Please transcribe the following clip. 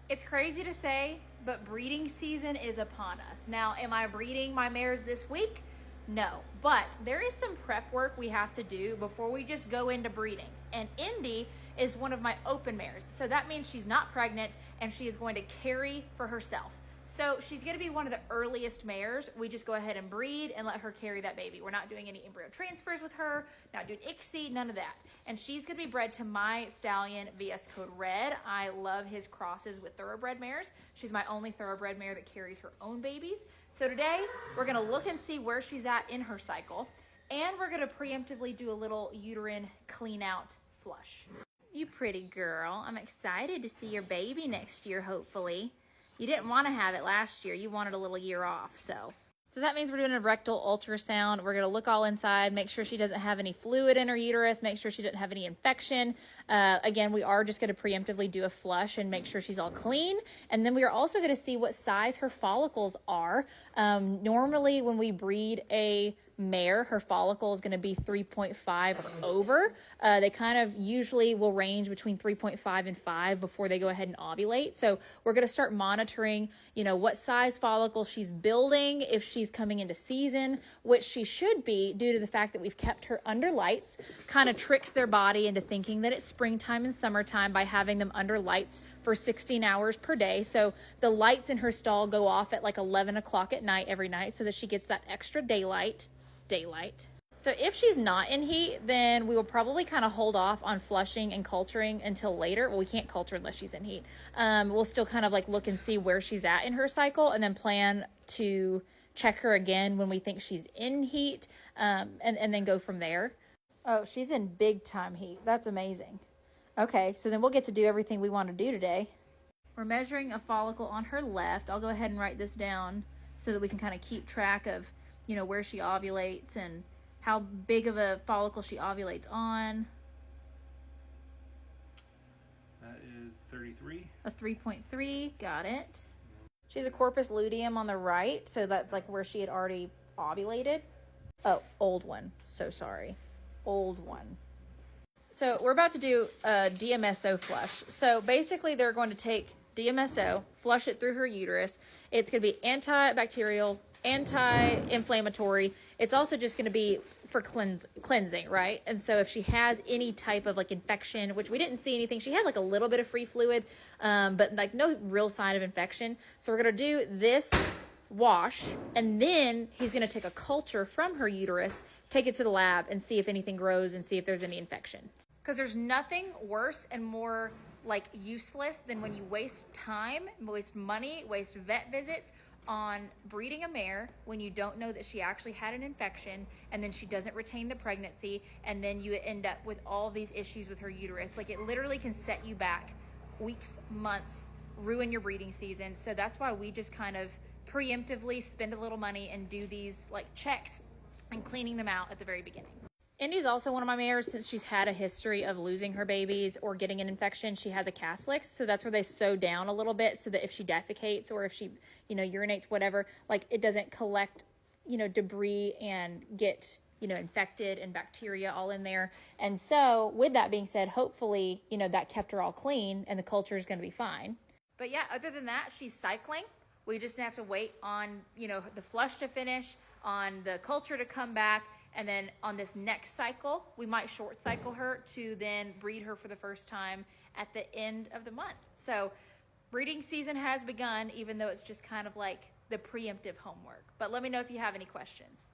It's crazy to say, but breeding season is upon us. Now, am I breeding my mares this week? No, but there is some prep work we have to do before we just go into breeding. And Indy is one of my open mares. So that means she's not pregnant and she is going to carry for herself. So she's gonna be one of the earliest mares. We just go ahead and breed and let her carry that baby. We're not doing any embryo transfers with her, not doing ICSI, none of that. And she's gonna be bred to my stallion VS code red. I love his crosses with thoroughbred mares. She's my only thoroughbred mare that carries her own babies. So today we're gonna look and see where she's at in her cycle. And we're gonna preemptively do a little uterine clean out flush. You pretty girl, I'm excited to see your baby next year, hopefully. You didn't want to have it last year. You wanted a little year off, so that means we're doing a rectal ultrasound. We're going to look all inside, make sure she doesn't have any fluid in her uterus, make sure she doesn't have any infection. Again, we are just going to preemptively do a flush and make sure she's all clean. And then we are also going to see what size her follicles are. Normally, when we breed a mare, her follicle is going to be 3.5 or over. They kind of usually will range between 3.5 and 5 before they go ahead and ovulate. So we're going to start monitoring, what size follicle she's building, if she's coming into season, which she should be due to the fact that we've kept her under lights. Kind of tricks their body into thinking that it's springtime and summertime by having them under lights for 16 hours per day. So the lights in her stall go off at like 11 o'clock at night every night so that she gets that extra daylight. So if she's not in heat, then we will probably kind of hold off on flushing and culturing until later. Well, we can't culture unless she's in heat. We'll still kind of like look and see where she's at in her cycle and then plan to check her again when we think she's in heat, and then go from there. Oh, she's in big time heat. That's amazing. Okay, so then we'll get to do everything we want to do today. We're measuring a follicle on her left. I'll go ahead and write this down so that we can kind of keep track of where she ovulates and how big of a follicle she ovulates on. That is 33. A 3.3, got it. She's a corpus luteum on the right, so that's like where she had already ovulated. Oh, old one, so sorry. Old one. So we're about to do a DMSO flush. So basically they're going to take DMSO, flush it through her uterus. It's going to be antibacterial, anti-inflammatory. It's also just going to be for cleansing, right? And so if she has any type of like infection, which we didn't see anything, she had like a little bit of free fluid, but like no real sign of infection. So we're going to do this wash, and then he's going to take a culture from her uterus, take it to the lab and see if anything grows and see if there's any infection. Because there's nothing worse and more like useless than when you waste time, waste money, waste vet visits on breeding a mare when you don't know that she actually had an infection, and then she doesn't retain the pregnancy, and then you end up with all these issues with her uterus. Like, it literally can set you back weeks, months, ruin your breeding season. So that's why we just kind of preemptively spend a little money and do these like checks and cleaning them out at the very beginning. Indy's also one of my mares. Since she's had a history of losing her babies or getting an infection, she has a caslix. So that's where they sew down a little bit so that if she defecates or if she, urinates, whatever, like it doesn't collect, debris and get, infected and bacteria all in there. And so with that being said, hopefully, that kept her all clean and the culture is going to be fine. But yeah, other than that, she's cycling. We just have to wait on, the flush to finish, on the culture to come back. And then on this next cycle, we might short cycle her to then breed her for the first time at the end of the month. So breeding season has begun, even though it's just kind of like the preemptive homework. But let me know if you have any questions.